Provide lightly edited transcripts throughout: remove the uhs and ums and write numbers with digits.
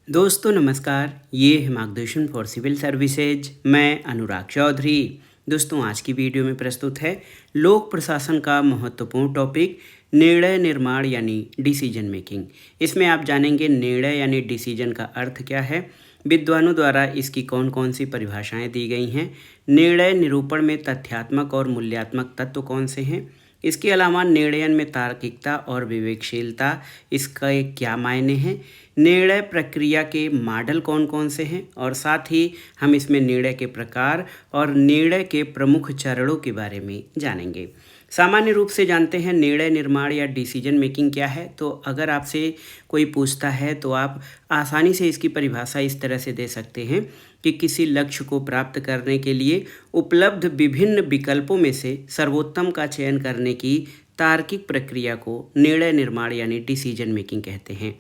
दोस्तों नमस्कार, ये है मार्गदर्शन फॉर सिविल सर्विसेज। मैं अनुराग चौधरी। दोस्तों आज की वीडियो में प्रस्तुत है लोक प्रशासन का महत्वपूर्ण टॉपिक निर्णय निर्माण यानी डिसीजन मेकिंग। इसमें आप जानेंगे निर्णय यानी डिसीजन का अर्थ क्या है, विद्वानों द्वारा इसकी कौन कौन सी परिभाषाएं दी गई हैं, निर्णय निरूपण में तथ्यात्मक और मूल्यात्मक तत्व कौन से हैं, इसके अलावा निर्णयन में तार्किकता और विवेकशीलता इसका क्या मायने हैं, निर्णय प्रक्रिया के मॉडल कौन कौन से हैं और साथ ही हम इसमें निर्णय के प्रकार और निर्णय के प्रमुख चरणों के बारे में जानेंगे। सामान्य रूप से जानते हैं निर्णय निर्माण या डिसीजन मेकिंग क्या है। तो अगर आपसे कोई पूछता है तो आप आसानी से इसकी परिभाषा इस तरह से दे सकते हैं कि किसी लक्ष्य को प्राप्त करने के लिए उपलब्ध विभिन्न विकल्पों में से सर्वोत्तम का चयन करने की तार्किक प्रक्रिया को निर्णय निर्माण यानी डिसीजन मेकिंग कहते हैं।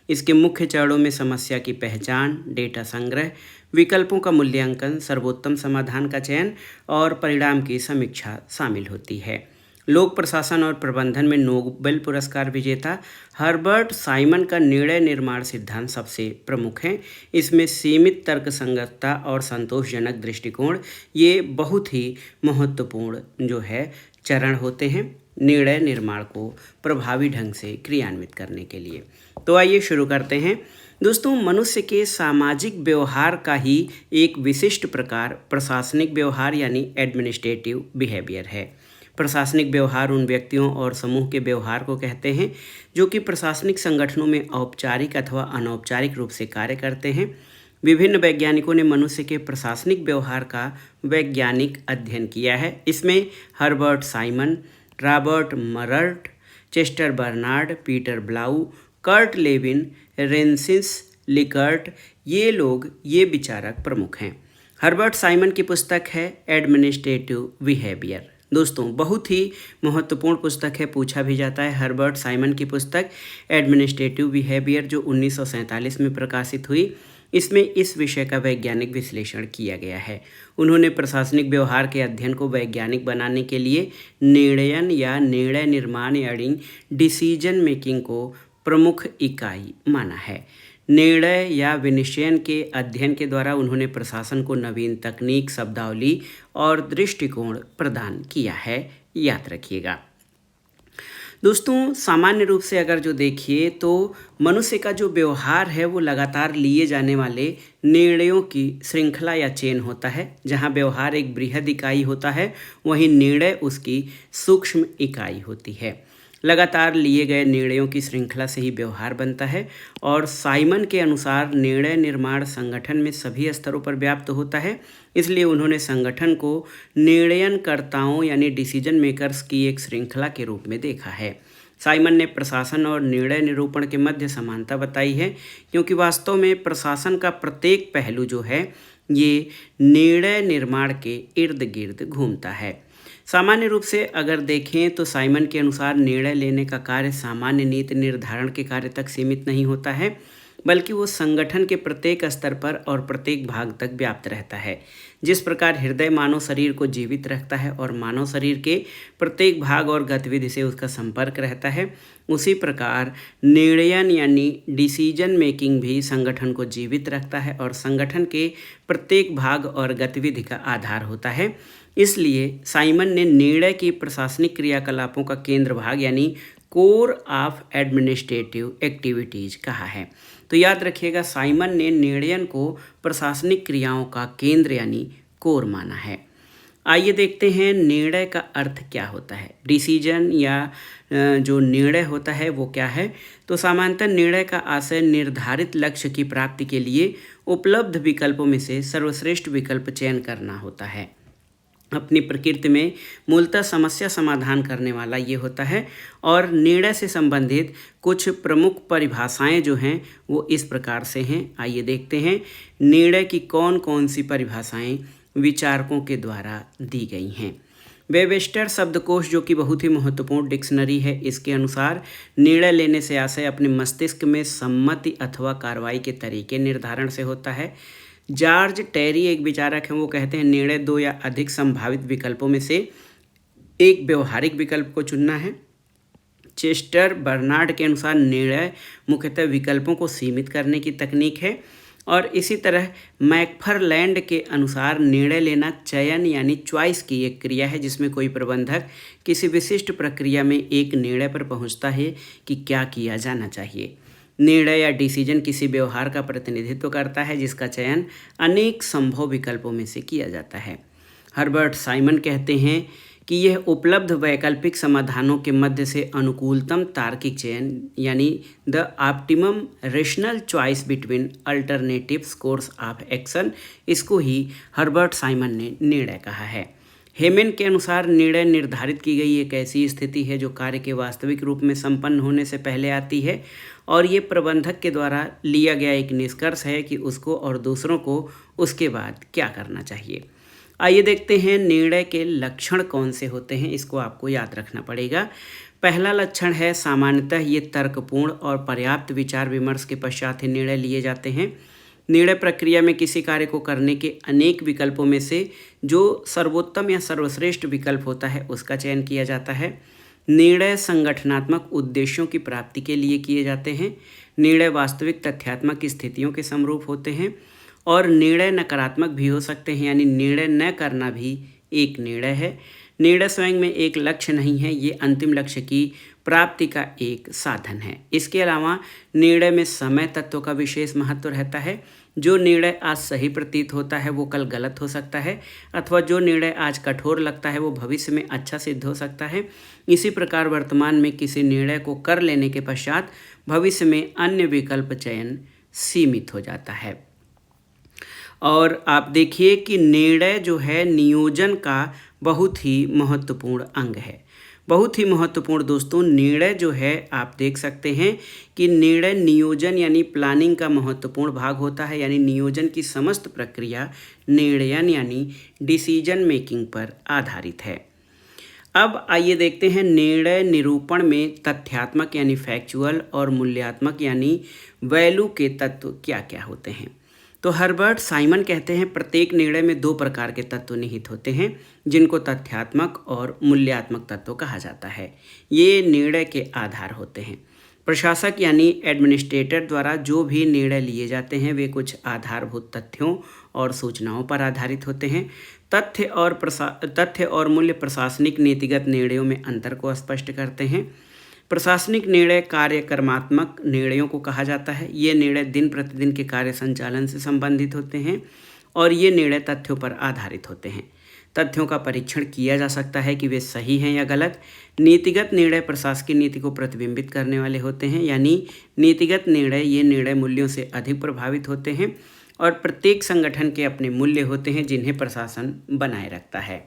इसके मुख्य चरणों में समस्या की पहचान, डेटा संग्रह, विकल्पों का मूल्यांकन, सर्वोत्तम समाधान का चयन और परिणाम की समीक्षा शामिल होती है। लोक प्रशासन और प्रबंधन में नोबेल पुरस्कार विजेता हर्बर्ट साइमन का निर्णय निर्माण सिद्धांत सबसे प्रमुख है। इसमें सीमित तर्कसंगतता और संतोषजनक दृष्टिकोण ये बहुत ही महत्वपूर्ण चरण होते हैं निर्णय निर्माण को प्रभावी ढंग से क्रियान्वित करने के लिए। तो आइए शुरू करते हैं। दोस्तों मनुष्य के सामाजिक व्यवहार का ही एक विशिष्ट प्रकार प्रशासनिक व्यवहार यानी एडमिनिस्ट्रेटिव बिहेवियर है। प्रशासनिक व्यवहार उन व्यक्तियों और समूह के व्यवहार को कहते हैं जो कि प्रशासनिक संगठनों में औपचारिक अथवा अनौपचारिक रूप से कार्य करते हैं। विभिन्न वैज्ञानिकों ने मनुष्य के प्रशासनिक व्यवहार का वैज्ञानिक अध्ययन किया है। इसमें Herbert Simon, Robert Merton, Chester Barnard, Peter Blau, Kurt Lewin, Rensis Likert ये विचारक प्रमुख हैं। हर्बर्ट साइमन की पुस्तक है एडमिनिस्ट्रेटिव बिहेवियर। दोस्तों बहुत ही महत्वपूर्ण पुस्तक है, पूछा भी जाता है। हर्बर्ट साइमन की पुस्तक एडमिनिस्ट्रेटिव बिहेवियर जो 1947 में प्रकाशित हुई, इसमें इस विषय का वैज्ञानिक विश्लेषण किया गया है। उन्होंने प्रशासनिक व्यवहार के अध्ययन को वैज्ञानिक बनाने के लिए निर्णयन या निर्णय निर्माण यानी डिसीजन मेकिंग को प्रमुख इकाई माना है। निर्णय या विनिश्चयन के अध्ययन के द्वारा उन्होंने प्रशासन को नवीन तकनीक, शब्दावली और दृष्टिकोण प्रदान किया है, याद रखिएगा। दोस्तों सामान्य रूप से अगर जो देखिए तो मनुष्य का जो व्यवहार है वो लगातार लिए जाने वाले निर्णयों की श्रृंखला या चेन होता है। जहाँ व्यवहार एक बृहद इकाई होता है वहीं निर्णय उसकी सूक्ष्म इकाई होती है। लगातार लिए गए निर्णयों की श्रृंखला से ही व्यवहार बनता है और साइमन के अनुसार निर्णय निर्माण संगठन में सभी स्तरों पर व्याप्त होता है। इसलिए उन्होंने संगठन को निर्णयनकर्ताओं यानी डिसीजन मेकर्स की एक श्रृंखला के रूप में देखा है। साइमन ने प्रशासन और निर्णय निरूपण के मध्य समानता बताई है क्योंकि वास्तव में प्रशासन का प्रत्येक पहलू ये निर्णय निर्माण के इर्द गिर्द घूमता है। सामान्य रूप से अगर देखें तो साइमन के अनुसार निर्णय लेने का कार्य सामान्य नीति निर्धारण के कार्य तक सीमित नहीं होता है, बल्कि वो संगठन के प्रत्येक स्तर पर और प्रत्येक भाग तक व्याप्त रहता है। जिस प्रकार हृदय मानव शरीर को जीवित रखता है और मानव शरीर के प्रत्येक भाग और गतिविधि से उसका संपर्क रहता है, उसी प्रकार निर्णयन यानी डिसीजन मेकिंग भी संगठन को जीवित रखता है और संगठन के प्रत्येक भाग और गतिविधि का आधार होता है। इसलिए साइमन ने निर्णय की प्रशासनिक क्रियाकलापों का केंद्र भाग यानी कोर ऑफ एडमिनिस्ट्रेटिव एक्टिविटीज कहा है। तो याद रखिएगा साइमन ने निर्णयन को प्रशासनिक क्रियाओं का केंद्र यानी कोर माना है। आइए देखते हैं निर्णय का अर्थ क्या होता है। डिसीजन या जो निर्णय होता है वो क्या है। तो सामान्यतः निर्णय का आशय निर्धारित लक्ष्य की प्राप्ति के लिए उपलब्ध विकल्पों में से सर्वश्रेष्ठ विकल्प चयन करना होता है। अपनी प्रकृति में मूलतः समस्या समाधान करने वाला ये होता है और निर्णय से संबंधित कुछ प्रमुख परिभाषाएं वो इस प्रकार से हैं। आइए देखते हैं निर्णय की कौन कौन सी परिभाषाएं विचारकों के द्वारा दी गई हैं। वेबस्टर शब्दकोश जो कि बहुत ही महत्वपूर्ण डिक्शनरी है, इसके अनुसार निर्णय लेने से आशय अपने मस्तिष्क में सम्मति अथवा कार्रवाई के तरीके निर्धारण से होता है। जॉर्ज टेरी एक विचारक हैं, वो कहते हैं निर्णय दो या अधिक संभावित विकल्पों में से एक व्यवहारिक विकल्प को चुनना है। चेस्टर बर्नार्ड के अनुसार निर्णय मुख्यतः विकल्पों को सीमित करने की तकनीक है। और इसी तरह मैकफरलैंड के अनुसार निर्णय लेना चयन यानी चॉइस की एक क्रिया है, जिसमें कोई प्रबंधक किसी विशिष्ट प्रक्रिया में एक निर्णय पर पहुंचता है कि क्या किया जाना चाहिए। निर्णय या डिसीजन किसी व्यवहार का प्रतिनिधित्व करता है जिसका चयन अनेक संभव विकल्पों में से किया जाता है। हर्बर्ट साइमन कहते हैं कि यह उपलब्ध वैकल्पिक समाधानों के मध्य से अनुकूलतम तार्किक चयन यानी the optimum rational choice between alternatives course of action, इसको ही हर्बर्ट साइमन ने निर्णय कहा है। हेमेन के अनुसार निर्णय निर्धारित की गई एक ऐसी स्थिति है जो कार्य के वास्तविक रूप में संपन्न होने से पहले आती है और ये प्रबंधक के द्वारा लिया गया एक निष्कर्ष है कि उसको और दूसरों को उसके बाद क्या करना चाहिए। आइए देखते हैं निर्णय के लक्षण कौन से होते हैं, इसको आपको याद रखना पड़ेगा। पहला लक्षण है सामान्यतः ये तर्कपूर्ण और पर्याप्त विचार विमर्श के पश्चात ही निर्णय लिए जाते हैं। निर्णय प्रक्रिया में किसी कार्य को करने के अनेक विकल्पों में से जो सर्वोत्तम या सर्वश्रेष्ठ विकल्प होता है उसका चयन किया जाता है। निर्णय संगठनात्मक उद्देश्यों की प्राप्ति के लिए किए जाते हैं। निर्णय वास्तविक तथ्यात्मक स्थितियों के समरूप होते हैं और निर्णय नकारात्मक भी हो सकते हैं, यानी निर्णय न करना भी एक निर्णय है। निर्णय स्वयं में एक लक्ष्य नहीं है, ये अंतिम लक्ष्य की प्राप्ति का एक साधन है। इसके अलावा निर्णय में समय तत्व का विशेष महत्व रहता है। जो निर्णय आज सही प्रतीत होता है वो कल गलत हो सकता है, अथवा जो निर्णय आज कठोर लगता है वो भविष्य में अच्छा सिद्ध हो सकता है। इसी प्रकार वर्तमान में किसी निर्णय को कर लेने के पश्चात भविष्य में अन्य विकल्प चयन सीमित हो जाता है। और आप देखिए कि निर्णय जो है नियोजन का बहुत ही महत्वपूर्ण अंग है। बहुत ही महत्वपूर्ण दोस्तों, निर्णय जो है आप देख सकते हैं कि निर्णय नियोजन यानी प्लानिंग का महत्वपूर्ण भाग होता है, यानी नियोजन की समस्त प्रक्रिया निर्णयन यानी डिसीजन मेकिंग पर आधारित है। अब आइए देखते हैं निर्णय निरूपण में तथ्यात्मक यानी फैक्चुअल और मूल्यात्मक यानी वैल्यू के तत्व क्या क्या होते हैं। तो हर्बर्ट साइमन कहते हैं प्रत्येक निर्णय में दो प्रकार के तत्व निहित होते हैं जिनको तथ्यात्मक और मूल्यात्मक तत्व कहा जाता है। ये निर्णय के आधार होते हैं। प्रशासक यानी एडमिनिस्ट्रेटर द्वारा जो भी निर्णय लिए जाते हैं वे कुछ आधारभूत तथ्यों और सूचनाओं पर आधारित होते हैं। तथ्य और मूल्य प्रशासनिक नीतिगत निर्णयों में अंतर को स्पष्ट करते हैं। प्रशासनिक निर्णय कार्यक्रमात्मक निर्णयों को कहा जाता है। ये निर्णय दिन प्रतिदिन के कार्य संचालन से संबंधित होते हैं और ये निर्णय तथ्यों पर आधारित होते हैं। तथ्यों का परीक्षण किया जा सकता है कि वे सही हैं या गलत। नीतिगत निर्णय प्रशासकीय नीति को प्रतिबिंबित करने वाले होते हैं, यानी नीतिगत निर्णय ये निर्णय मूल्यों से अधिक प्रभावित होते हैं और प्रत्येक संगठन के अपने मूल्य होते हैं जिन्हें प्रशासन बनाए रखता है।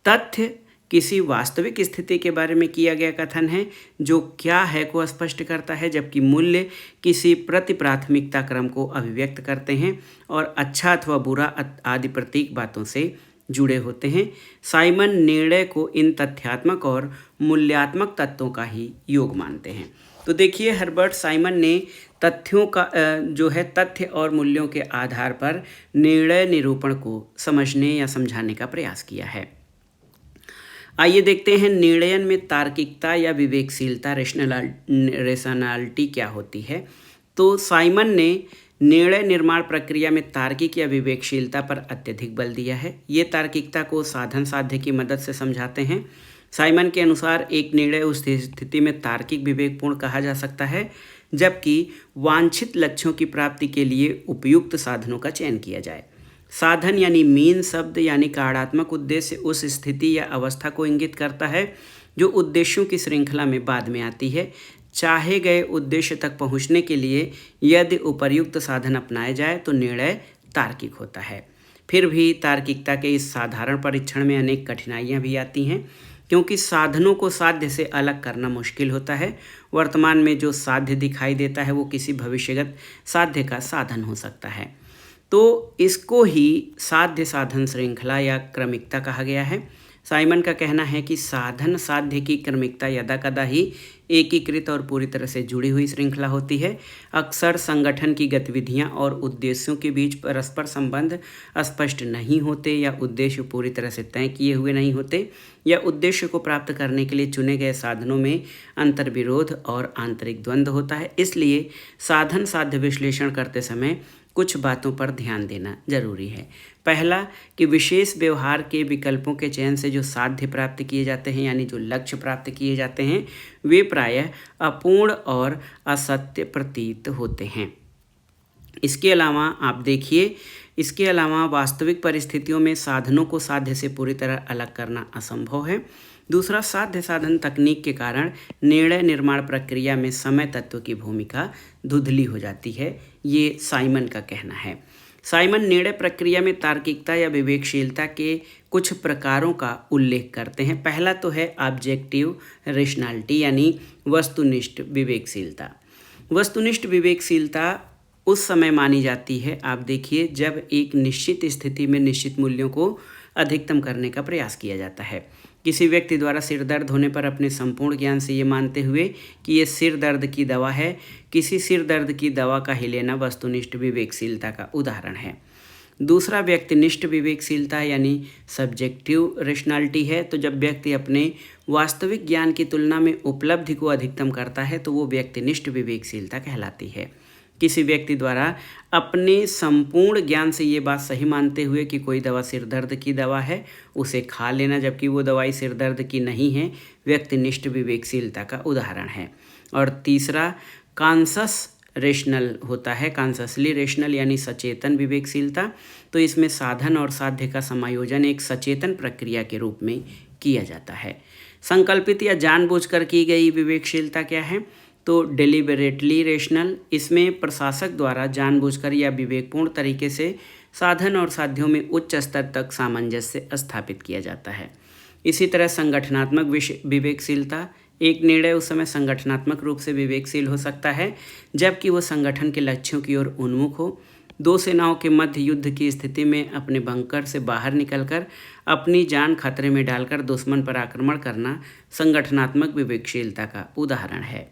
तथ्य किसी वास्तविक स्थिति के बारे में किया गया कथन है जो क्या है को स्पष्ट करता है, जबकि मूल्य किसी प्रति प्राथमिकता क्रम को अभिव्यक्त करते हैं और अच्छा अथवा बुरा आदि प्रतीक बातों से जुड़े होते हैं। साइमन निर्णय को इन तथ्यात्मक और मूल्यात्मक तत्वों का ही योग मानते हैं। तो देखिए हर्बर्ट साइमन ने तथ्यों का जो है तथ्य और मूल्यों के आधार पर निर्णय निरूपण को समझने या समझाने का प्रयास किया है। आइए देखते हैं निर्णयन में तार्किकता या विवेकशीलता रेशनैलिटी क्या होती है। तो साइमन ने निर्णय निर्माण प्रक्रिया में तार्किक या विवेकशीलता पर अत्यधिक बल दिया है। ये तार्किकता को साधन साध्य की मदद से समझाते हैं। साइमन के अनुसार एक निर्णय उस स्थिति में तार्किक विवेकपूर्ण कहा जा सकता है जबकि वांछित लक्ष्यों की प्राप्ति के लिए उपयुक्त साधनों का चयन किया जाए। साधन यानी मीन शब्द यानी कार्यात्मक उद्देश्य उस स्थिति या अवस्था को इंगित करता है जो उद्देश्यों की श्रृंखला में बाद में आती है। चाहे गए उद्देश्य तक पहुंचने के लिए यदि उपर्युक्त साधन अपनाए जाए तो निर्णय तार्किक होता है। फिर भी तार्किकता के इस साधारण परीक्षण में अनेक कठिनाइयां भी आती हैं क्योंकि साधनों को साध्य से अलग करना मुश्किल होता है। वर्तमान में जो साध्य दिखाई देता है वो किसी भविष्यगत साध्य का साधन हो सकता है। तो इसको ही साध्य साधन श्रृंखला या क्रमिकता कहा गया है। साइमन का कहना है कि साधन साध्य की क्रमिकता यदाकदा ही एकीकृत और पूरी तरह से जुड़ी हुई श्रृंखला होती है। अक्सर संगठन की गतिविधियां और उद्देश्यों के बीच परस्पर संबंध स्पष्ट नहीं होते, या उद्देश्य पूरी तरह से तय किए हुए नहीं होते, या उद्देश्य को प्राप्त करने के लिए चुने गए साधनों में अंतर्विरोध और आंतरिक द्वंद्व होता है। इसलिए साधन साध्य विश्लेषण करते समय कुछ बातों पर ध्यान देना जरूरी है। पहला कि विशेष व्यवहार के विकल्पों के चयन से जो साध्य प्राप्त किए जाते हैं, यानी जो लक्ष्य प्राप्त किए जाते हैं, वे प्रायः अपूर्ण और असत्य प्रतीत होते हैं। इसके अलावा आप देखिए, इसके अलावा वास्तविक परिस्थितियों में साधनों को साध्य से पूरी तरह अलग करना असंभव है। दूसरा, साध्य साधन तकनीक के कारण निर्णय निर्माण प्रक्रिया में समय तत्व की भूमिका धुंधली हो जाती है, ये साइमन का कहना है। साइमन निर्णय प्रक्रिया में तार्किकता या विवेकशीलता के कुछ प्रकारों का उल्लेख करते हैं। पहला तो है ऑब्जेक्टिव रेशनैलिटी, यानी वस्तुनिष्ठ विवेकशीलता। वस्तुनिष्ठ विवेकशीलता उस समय मानी जाती है, आप देखिए, जब एक निश्चित स्थिति में निश्चित मूल्यों को अधिकतम करने का प्रयास किया जाता है। किसी व्यक्ति द्वारा सिर दर्द होने पर अपने संपूर्ण ज्ञान से ये मानते हुए कि ये सिर दर्द की दवा है, किसी सिर दर्द की दवा का ही लेना वस्तुनिष्ठ विवेकशीलता का उदाहरण है। दूसरा व्यक्तिनिष्ठ विवेकशीलता यानी सब्जेक्टिव रेशनैलिटी है। तो जब व्यक्ति अपने वास्तविक ज्ञान की तुलना में उपलब्धि को अधिकतम करता है तो वो व्यक्तिनिष्ठ विवेकशीलता कहलाती है। किसी व्यक्ति द्वारा अपने संपूर्ण ज्ञान से ये बात सही मानते हुए कि कोई दवा सिर दर्द की दवा है, उसे खा लेना जबकि वो दवाई सिर दर्द की नहीं है, व्यक्तिनिष्ठ विवेकशीलता का उदाहरण है। और तीसरा कॉन्शस रेशनल होता है, कॉन्शसली रेशनल यानी सचेतन विवेकशीलता। तो इसमें साधन और साध्य का समायोजन एक सचेतन प्रक्रिया के रूप में किया जाता है। संकल्पित या जानबूझकर की गई विवेकशीलता क्या है? तो डेलिबरेटली रेशनल, इसमें प्रशासक द्वारा जानबूझकर या विवेकपूर्ण तरीके से साधन और साध्यों में उच्च स्तर तक सामंजस्य स्थापित किया जाता है। इसी तरह संगठनात्मक विवेकशीलता, एक निर्णय उस समय संगठनात्मक रूप से विवेकशील हो सकता है जबकि वो संगठन के लक्ष्यों की ओर उन्मुख हो। दो सेनाओं के मध्य युद्ध की स्थिति में अपने बंकर से बाहर निकलकर अपनी जान खतरे में डालकर दुश्मन पर आक्रमण करना संगठनात्मक विवेकशीलता का उदाहरण है।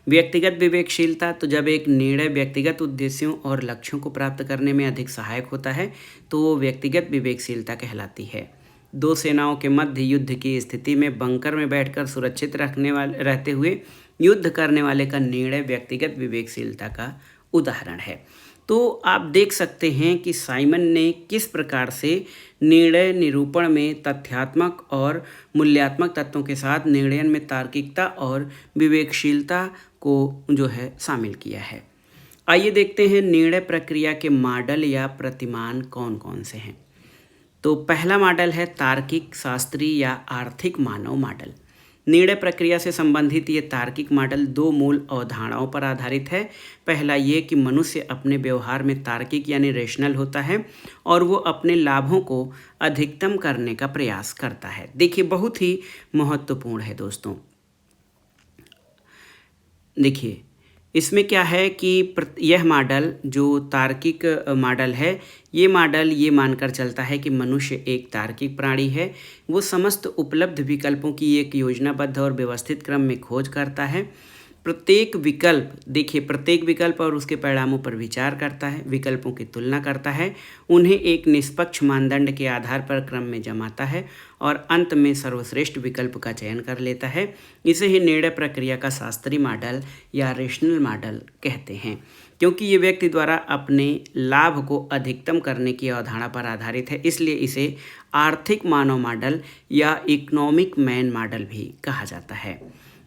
व्यक्तिगत विवेकशीलता, तो जब एक निर्णय व्यक्तिगत उद्देश्यों और लक्ष्यों को प्राप्त करने में अधिक सहायक होता है तो वो व्यक्तिगत विवेकशीलता कहलाती है। दो सेनाओं के मध्य युद्ध की स्थिति में बंकर में बैठकर सुरक्षित रहते हुए युद्ध करने वाले का निर्णय व्यक्तिगत विवेकशीलता का उदाहरण है। तो आप देख सकते हैं कि साइमन ने किस प्रकार से निर्णय निरूपण में तथ्यात्मक और मूल्यात्मक तत्वों के साथ निर्णयन में तार्किकता और विवेकशीलता को जो है शामिल किया है। आइए देखते हैं निर्णय प्रक्रिया के मॉडल या प्रतिमान कौन कौन से हैं। तो पहला मॉडल है तार्किक, शास्त्रीय या आर्थिक मानव मॉडल। निर्णय प्रक्रिया से संबंधित ये तार्किक मॉडल दो मूल अवधारणाओं पर आधारित है। पहला ये कि मनुष्य अपने व्यवहार में तार्किक यानी रेशनल होता है और वो अपने लाभों को अधिकतम करने का प्रयास करता है। देखिए, बहुत ही महत्वपूर्ण है दोस्तों। देखिए, इसमें क्या है कि यह मॉडल जो तार्किक मॉडल है, ये मॉडल ये मानकर चलता है कि मनुष्य एक तार्किक प्राणी है। वो समस्त उपलब्ध विकल्पों की एक योजनाबद्ध और व्यवस्थित क्रम में खोज करता है। प्रत्येक विकल्प और उसके परिणामों पर विचार करता है, विकल्पों की तुलना करता है, उन्हें एक निष्पक्ष मानदंड के आधार पर क्रम में जमाता है और अंत में सर्वश्रेष्ठ विकल्प का चयन कर लेता है। इसे ही निर्णय प्रक्रिया का शास्त्रीय मॉडल या रेशनल मॉडल कहते हैं, क्योंकि ये व्यक्ति द्वारा अपने लाभ को अधिकतम करने की अवधारणा पर आधारित है, इसलिए इसे आर्थिक मानव मॉडल या इकोनॉमिक मैन मॉडल भी कहा जाता है।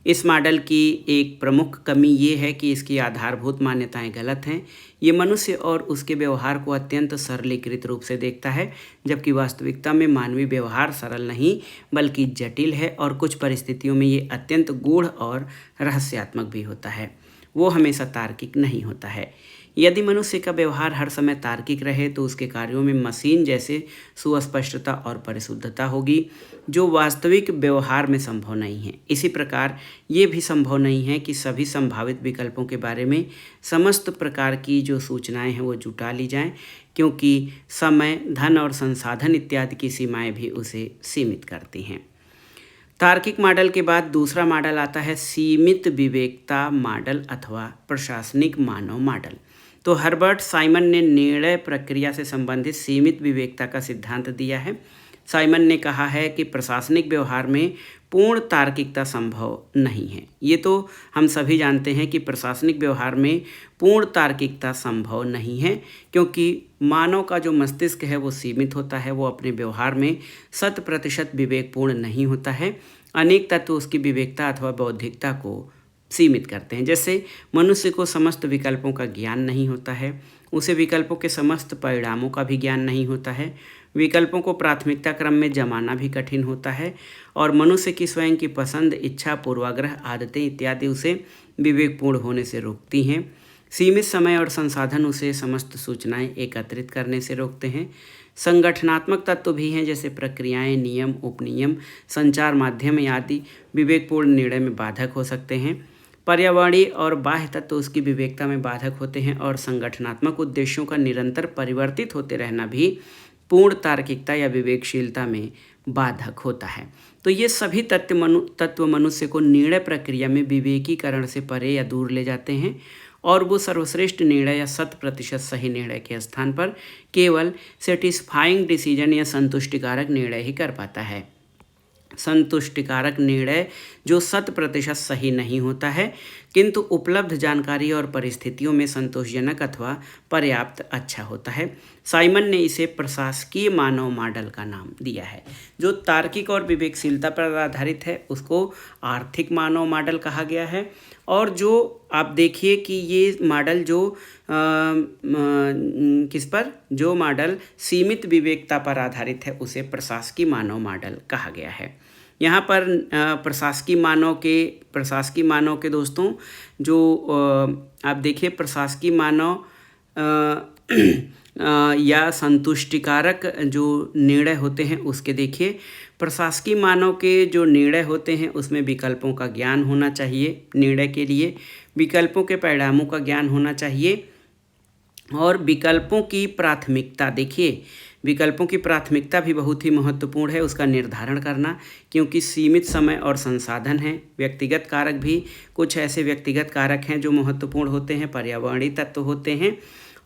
इस मॉडल की एक प्रमुख कमी ये है कि इसकी आधारभूत मान्यताएं गलत हैं। ये मनुष्य और उसके व्यवहार को अत्यंत सरलीकृत रूप से देखता है, जबकि वास्तविकता में मानवीय व्यवहार सरल नहीं बल्कि जटिल है और कुछ परिस्थितियों में ये अत्यंत गूढ़ और रहस्यात्मक भी होता है। वो हमेशा तार्किक नहीं होता है। यदि मनुष्य का व्यवहार हर समय तार्किक रहे तो उसके कार्यों में मशीन जैसे सुस्पष्टता और परिशुद्धता होगी, जो वास्तविक व्यवहार में संभव नहीं है। इसी प्रकार ये भी संभव नहीं है कि सभी संभावित विकल्पों के बारे में समस्त प्रकार की जो सूचनाएं हैं वो जुटा ली जाएं, क्योंकि समय, धन और संसाधन इत्यादि की सीमाएं भी उसे सीमित करती हैं। तार्किक मॉडल के बाद दूसरा मॉडल आता है सीमित विवेकता मॉडल अथवा प्रशासनिक मानव मॉडल। तो हर्बर्ट साइमन ने निर्णय प्रक्रिया से संबंधित सीमित विवेकता का सिद्धांत दिया है। साइमन ने कहा है कि प्रशासनिक व्यवहार में पूर्ण तार्किकता संभव नहीं है। ये तो हम सभी जानते हैं कि प्रशासनिक व्यवहार में पूर्ण तार्किकता संभव नहीं है, क्योंकि मानव का जो मस्तिष्क है वो सीमित होता है, वो अपने व्यवहार में 100% विवेकपूर्ण नहीं होता है। अनेक तत्व उसकी विवेकता अथवा बौद्धिकता को सीमित करते हैं। जैसे मनुष्य को समस्त विकल्पों का ज्ञान नहीं होता है, उसे विकल्पों के समस्त परिणामों का भी ज्ञान नहीं होता है, विकल्पों को प्राथमिकता क्रम में जमाना भी कठिन होता है, और मनुष्य की स्वयं की पसंद, इच्छा, पूर्वाग्रह, आदतें इत्यादि उसे विवेकपूर्ण होने से रोकती हैं। सीमित समय और संसाधन उसे समस्त सूचनाएं एकत्रित करने से रोकते हैं। संगठनात्मक तत्व भी हैं, जैसे प्रक्रियाएं, नियम, उपनियम, संचार माध्यम आदि विवेकपूर्ण निर्णय में बाधक हो सकते हैं। पर्यावरणीय और बाह्य तत्व उसकी विवेकता में बाधक होते हैं, और संगठनात्मक उद्देश्यों का निरंतर परिवर्तित होते रहना भी पूर्ण तार्किकता या विवेकशीलता में बाधक होता है। तो ये सभी तत्व मनुष्य को निर्णय प्रक्रिया में विवेकीकरण से परे या दूर ले जाते हैं, और वो सर्वश्रेष्ठ निर्णय या 100% सही निर्णय के स्थान पर केवल सेटिस्फाइंग डिसीजन या संतुष्टिकारक निर्णय ही कर पाता है। संतुष्टिकारक निर्णय जो 100% सही नहीं होता है, किंतु उपलब्ध जानकारी और परिस्थितियों में संतोषजनक अथवा पर्याप्त अच्छा होता है। साइमन ने इसे प्रशासकीय मानव मॉडल का नाम दिया है। जो तार्किक और विवेकशीलता पर आधारित है उसको आर्थिक मानव मॉडल कहा गया है, और जो आप देखिए कि ये मॉडल जो मॉडल सीमित विवेकता पर आधारित है उसे प्रशासकीय मानव मॉडल कहा गया है। यहाँ पर प्रशासकीय मानव के दोस्तों जो आप देखिए प्रशासकीय मानव या संतुष्टिकारक जो निर्णय होते हैं उसके देखिए, प्रशासकीय मानव के जो निर्णय होते हैं उसमें विकल्पों का ज्ञान होना चाहिए, निर्णय के लिए विकल्पों के परिणामों का ज्ञान होना चाहिए, और विकल्पों की प्राथमिकता, देखिए विकल्पों की प्राथमिकता भी बहुत ही महत्वपूर्ण है उसका निर्धारण करना, क्योंकि सीमित समय और संसाधन हैं। व्यक्तिगत कारक भी कुछ ऐसे व्यक्तिगत कारक हैं जो महत्वपूर्ण होते हैं, पर्यावरणीय तत्व होते हैं,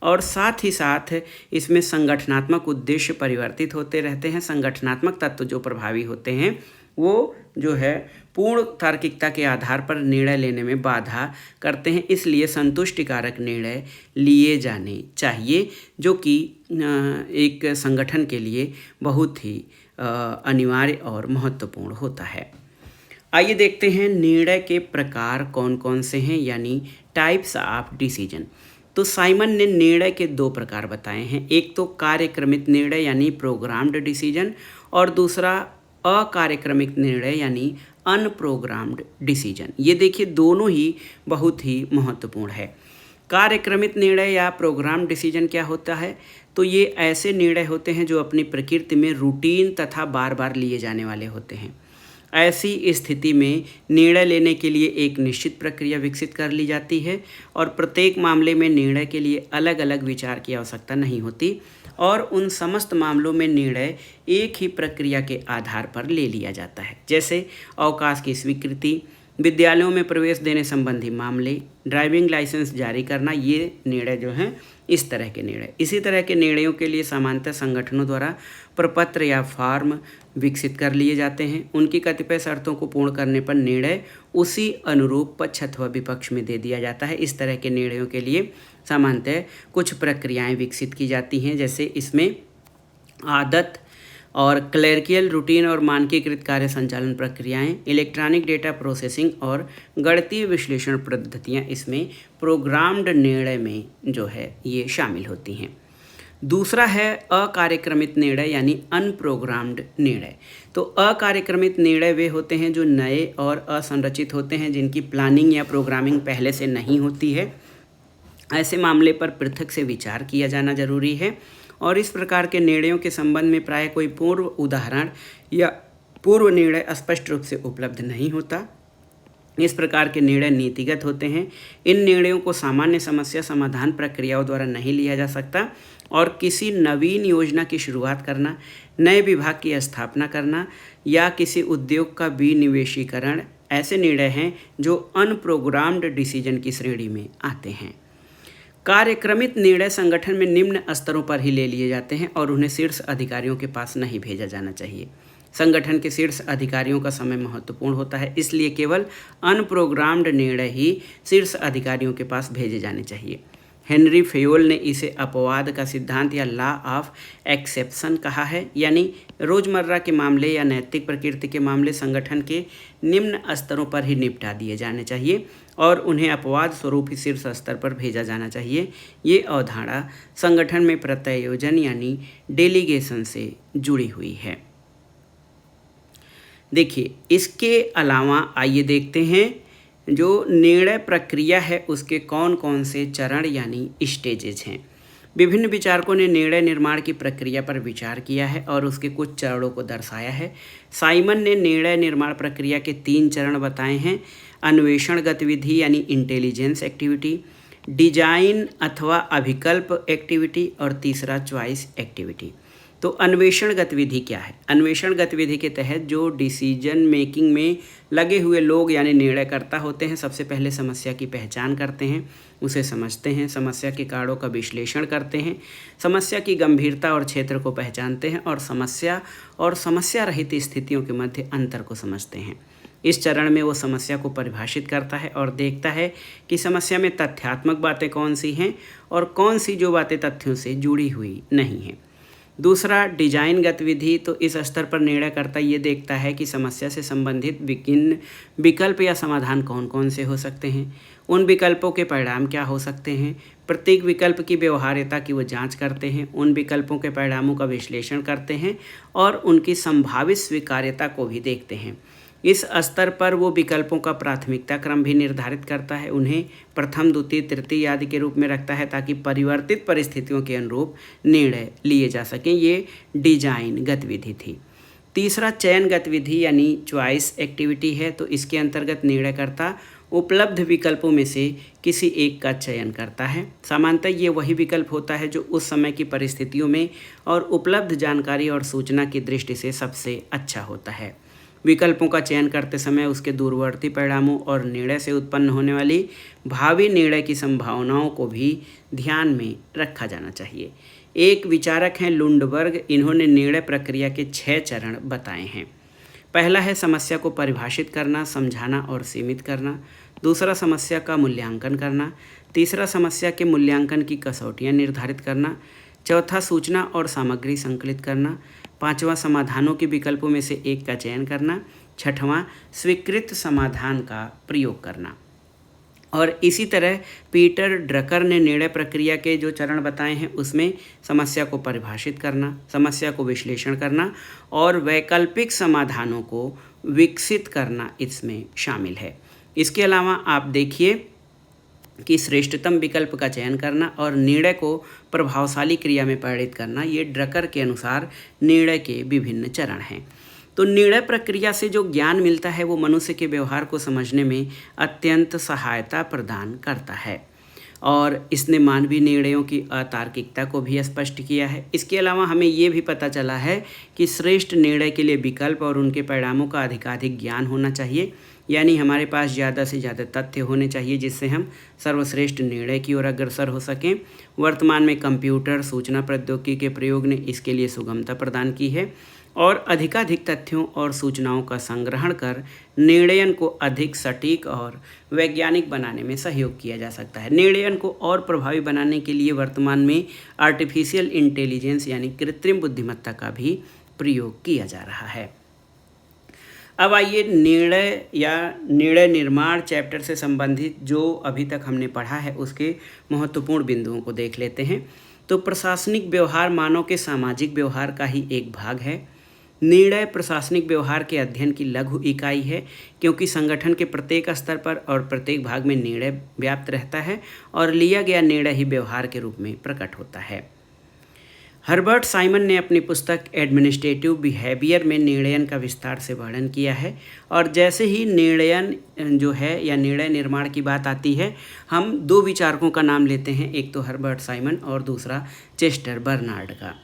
और साथ ही साथ इसमें संगठनात्मक उद्देश्य परिवर्तित होते रहते हैं। संगठनात्मक तत्व जो प्रभावी होते हैं वो जो है पूर्ण तार्किकता के आधार पर निर्णय लेने में बाधा करते हैं, इसलिए संतुष्टिकारक निर्णय लिए जाने चाहिए, जो कि एक संगठन के लिए बहुत ही अनिवार्य और महत्वपूर्ण होता है। आइए देखते हैं निर्णय के प्रकार कौन कौन से हैं, यानी टाइप्स ऑफ डिसीजन। तो साइमन ने निर्णय के 2 प्रकार बताए हैं, एक तो कार्यक्रमित निर्णय यानी प्रोग्राम्ड डिसीजन, और दूसरा अकार्यक्रमिक निर्णय यानी अनप्रोग्राम्ड डिसीजन। ये देखिए दोनों ही बहुत ही महत्वपूर्ण है। कार्यक्रमित निर्णय या प्रोग्राम डिसीजन क्या होता है? तो ये ऐसे निर्णय होते हैं जो अपनी प्रकृति में रूटीन तथा बार बार लिए जाने वाले होते हैं। ऐसी स्थिति में निर्णय लेने के लिए एक निश्चित प्रक्रिया विकसित कर ली जाती है, और प्रत्येक मामले में निर्णय के लिए अलग अलग विचार की आवश्यकता नहीं होती, और उन समस्त मामलों में निर्णय एक ही प्रक्रिया के आधार पर ले लिया जाता है। जैसे अवकाश की स्वीकृति, विद्यालयों में प्रवेश देने संबंधी मामले, ड्राइविंग लाइसेंस जारी करना, ये निर्णय जो हैं इस तरह के निर्णय। इसी तरह के निर्णयों के लिए सामान्यतः संगठनों द्वारा प्रपत्र या फॉर्म विकसित कर लिए जाते हैं। उनकी कतिपय शर्तों को पूर्ण करने पर निर्णय उसी अनुरूप पक्ष अथवा विपक्ष में दे दिया जाता है। इस तरह के निर्णयों के लिए सामान्यतः कुछ प्रक्रियाएं विकसित की जाती हैं, जैसे इसमें आदत और क्लर्कियल रूटीन और मानकीकृत कार्य संचालन प्रक्रियाएं, इलेक्ट्रॉनिक डेटा प्रोसेसिंग और गणितीय विश्लेषण पद्धतियां इसमें प्रोग्राम्ड निर्णय में जो है ये शामिल होती हैं। दूसरा है अकार्यक्रमित निर्णय यानी अनप्रोग्राम्ड निर्णय। तो अकार्यक्रमित निर्णय वे होते हैं जो नए और असंरचित होते हैं, जिनकी प्लानिंग या प्रोग्रामिंग पहले से नहीं होती है। ऐसे मामले पर पृथक से विचार किया जाना जरूरी है और इस प्रकार के निर्णयों के संबंध में प्राय कोई पूर्व उदाहरण या पूर्व निर्णय स्पष्ट रूप से उपलब्ध नहीं होता। इस प्रकार के निर्णय नीतिगत होते हैं। इन निर्णयों को सामान्य समस्या समाधान प्रक्रियाओं द्वारा नहीं लिया जा सकता और किसी नवीन योजना की शुरुआत करना, नए विभाग की स्थापना करना या किसी उद्योग का विनिवेशीकरण ऐसे निर्णय हैं जो अनप्रोग्राम्ड डिसीजन की श्रेणी में आते हैं। कार्यक्रमित निर्णय संगठन में निम्न स्तरों पर ही ले लिए जाते हैं और उन्हें शीर्ष अधिकारियों के पास नहीं भेजा जाना चाहिए। संगठन के शीर्ष अधिकारियों का समय महत्वपूर्ण होता है, इसलिए केवल अनप्रोग्राम्ड निर्णय ही शीर्ष अधिकारियों के पास भेजे जाने चाहिए। हेनरी फेयोल ने इसे अपवाद का सिद्धांत या लॉ ऑफ एक्सेप्शन कहा है, यानी रोजमर्रा के मामले या नैतिक प्रकृति के मामले संगठन के निम्न स्तरों पर ही निपटा दिए जाने चाहिए और उन्हें अपवाद स्वरूप ही शीर्ष स्तर पर भेजा जाना चाहिए। ये अवधारणा संगठन में प्रत्यायोजन यानी डेलीगेशन से जुड़ी हुई है। देखिए, इसके अलावा आइए देखते हैं जो निर्णय प्रक्रिया है उसके कौन कौन से चरण यानी स्टेजेज हैं। विभिन्न विचारकों ने निर्णय निर्माण की प्रक्रिया पर विचार किया है और उसके कुछ चरणों को दर्शाया है। साइमन ने निर्णय निर्माण प्रक्रिया के 3 चरण बताए हैं: अन्वेषण गतिविधि यानी इंटेलिजेंस एक्टिविटी, डिजाइन अथवा अभिकल्प एक्टिविटी और तीसरा चॉइस एक्टिविटी। तो अन्वेषण गतिविधि क्या है? अन्वेषण गतिविधि के तहत जो डिसीजन मेकिंग में लगे हुए लोग यानी निर्णयकर्ता होते हैं, सबसे पहले समस्या की पहचान करते हैं, उसे समझते हैं, समस्या के कारणों का विश्लेषण करते हैं, समस्या की गंभीरता और क्षेत्र को पहचानते हैं और समस्या रहित स्थितियों के मध्य अंतर को समझते हैं। इस चरण में वो समस्या को परिभाषित करता है और देखता है कि समस्या में तथ्यात्मक बातें कौन सी हैं और कौन सी जो बातें तथ्यों से जुड़ी हुई नहीं हैं। दूसरा डिजाइन गतिविधि, तो इस स्तर पर निर्णयकर्ता ये देखता है कि समस्या से संबंधित विभिन्न विकल्प या समाधान कौन कौन से हो सकते हैं, उन विकल्पों के परिणाम क्या हो सकते हैं, प्रत्येक विकल्प की व्यवहार्यता की वो जांच करते हैं, उन विकल्पों के परिणामों का विश्लेषण करते हैं और उनकी संभावित स्वीकार्यता को भी देखते हैं। इस स्तर पर वो विकल्पों का प्राथमिकता क्रम भी निर्धारित करता है, उन्हें प्रथम, द्वितीय, तृतीय आदि के रूप में रखता है ताकि परिवर्तित परिस्थितियों के अनुरूप निर्णय लिए जा सकें। ये डिजाइन गतिविधि थी। तीसरा चयन गतिविधि यानी चॉइस एक्टिविटी है। तो इसके अंतर्गत निर्णयकर्ता उपलब्ध विकल्पों में से किसी एक का चयन करता है। सामान्यतः ये वही विकल्प होता है जो उस समय की परिस्थितियों में और उपलब्ध जानकारी और सूचना की दृष्टि से सबसे अच्छा होता है। विकल्पों का चयन करते समय उसके दूरवर्ती परिणामों और निर्णय से उत्पन्न होने वाली भावी निर्णय की संभावनाओं को भी ध्यान में रखा जाना चाहिए। एक विचारक हैं लुंडबर्ग, इन्होंने निर्णय प्रक्रिया के 6 चरण बताए हैं। पहला है समस्या को परिभाषित करना, समझाना और सीमित करना। दूसरा समस्या का मूल्यांकन करना। तीसरा समस्या के मूल्यांकन की कसौटियाँ निर्धारित करना। चौथा सूचना और सामग्री संकलित करना। पांचवा समाधानों के विकल्पों में से एक का चयन करना। छठवां स्वीकृत समाधान का प्रयोग करना। और इसी तरह पीटर ड्रकर ने निर्णय प्रक्रिया के जो चरण बताए हैं उसमें समस्या को परिभाषित करना, समस्या को विश्लेषण करना और वैकल्पिक समाधानों को विकसित करना इसमें शामिल है। इसके अलावा आप देखिए कि श्रेष्ठतम विकल्प का चयन करना और निर्णय को प्रभावशाली क्रिया में परिणत करना, ये ड्रकर के अनुसार निर्णय के विभिन्न चरण हैं। तो निर्णय प्रक्रिया से जो ज्ञान मिलता है वो मनुष्य के व्यवहार को समझने में अत्यंत सहायता प्रदान करता है और इसने मानवीय निर्णयों की अतार्किकता को भी स्पष्ट किया है। इसके अलावा हमें ये भी पता चला है कि श्रेष्ठ निर्णय के लिए विकल्प और उनके परिणामों का अधिकाधिक ज्ञान होना चाहिए, यानी हमारे पास ज़्यादा से ज़्यादा तथ्य होने चाहिए जिससे हम सर्वश्रेष्ठ निर्णय की ओर अग्रसर हो सकें। वर्तमान में कंप्यूटर सूचना प्रौद्योगिकी के प्रयोग ने इसके लिए सुगमता प्रदान की है और अधिकाधिक तथ्यों और सूचनाओं का संग्रहण कर निर्णयन को अधिक सटीक और वैज्ञानिक बनाने में सहयोग किया जा सकता है। निर्णयन को और प्रभावी बनाने के लिए वर्तमान में आर्टिफिशियल इंटेलिजेंस यानी कृत्रिम बुद्धिमत्ता का भी प्रयोग किया जा रहा है। अब आइए निर्णय निर्माण चैप्टर से संबंधित जो अभी तक हमने पढ़ा है उसके महत्वपूर्ण बिंदुओं को देख लेते हैं। तो प्रशासनिक व्यवहार मानव के सामाजिक व्यवहार का ही एक भाग है। निर्णय प्रशासनिक व्यवहार के अध्ययन की लघु इकाई है, क्योंकि संगठन के प्रत्येक स्तर पर और प्रत्येक भाग में निर्णय व्याप्त रहता है और लिया गया निर्णय ही व्यवहार के रूप में प्रकट होता है। हर्बर्ट साइमन ने अपनी पुस्तक एडमिनिस्ट्रेटिव बिहेवियर में निर्णयन का विस्तार से वर्णन किया है। और जैसे ही निर्णयन जो है या निर्णय निर्माण की बात आती है, हम दो विचारकों का नाम लेते हैं, एक तो हर्बर्ट साइमन और दूसरा चेस्टर बर्नार्ड का।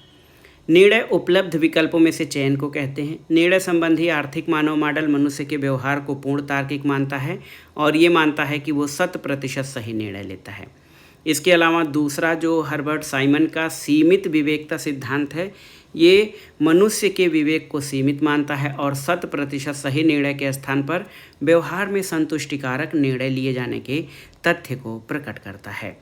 निर्णय उपलब्ध विकल्पों में से चयन को कहते हैं। निर्णय संबंधी आर्थिक मानव मॉडल मनुष्य के व्यवहार को पूर्ण तार्किक मानता है और ये मानता है कि वो 100% सही निर्णय लेता है। इसके अलावा दूसरा जो हर्बर्ट साइमन का सीमित विवेकता सिद्धांत है, ये मनुष्य के विवेक को सीमित मानता है और 100% सही निर्णय के स्थान पर व्यवहार में संतुष्टिकारक निर्णय लिए जाने के तथ्य को प्रकट करता है।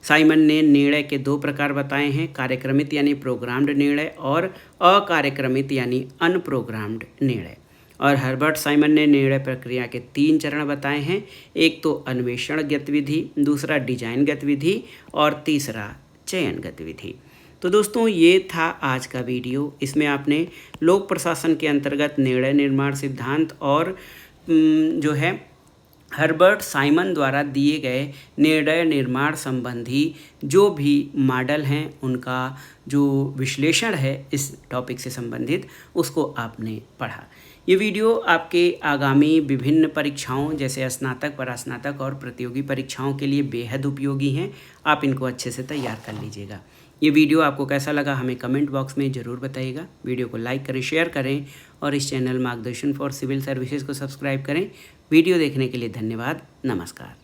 साइमन ने निर्णय के दो प्रकार बताए हैं, कार्यक्रमित यानी प्रोग्राम्ड निर्णय और अकार्यक्रमित यानी अनप्रोग्राम्ड निर्णय। और हर्बर्ट साइमन ने निर्णय प्रक्रिया के 3 चरण बताए हैं, एक तो अन्वेषण गतिविधि, दूसरा डिजाइन गतिविधि और तीसरा चयन गतिविधि। तो दोस्तों, ये था आज का वीडियो। इसमें आपने लोक प्रशासन के अंतर्गत निर्णय निर्माण सिद्धांत और जो है हर्बर्ट साइमन द्वारा दिए गए निर्णय निर्माण संबंधी जो भी मॉडल हैं, उनका जो विश्लेषण है इस टॉपिक से संबंधित, उसको आपने पढ़ा। ये वीडियो आपके आगामी विभिन्न परीक्षाओं जैसे स्नातक, परास्नातक और प्रतियोगी परीक्षाओं के लिए बेहद उपयोगी हैं। आप इनको अच्छे से तैयार कर लीजिएगा। ये वीडियो आपको कैसा लगा हमें कमेंट बॉक्स में ज़रूर बताइएगा। वीडियो को लाइक करें, शेयर करें और इस चैनल मार्गदर्शन फॉर सिविल सर्विसेज को सब्सक्राइब करें। वीडियो देखने के लिए धन्यवाद। नमस्कार।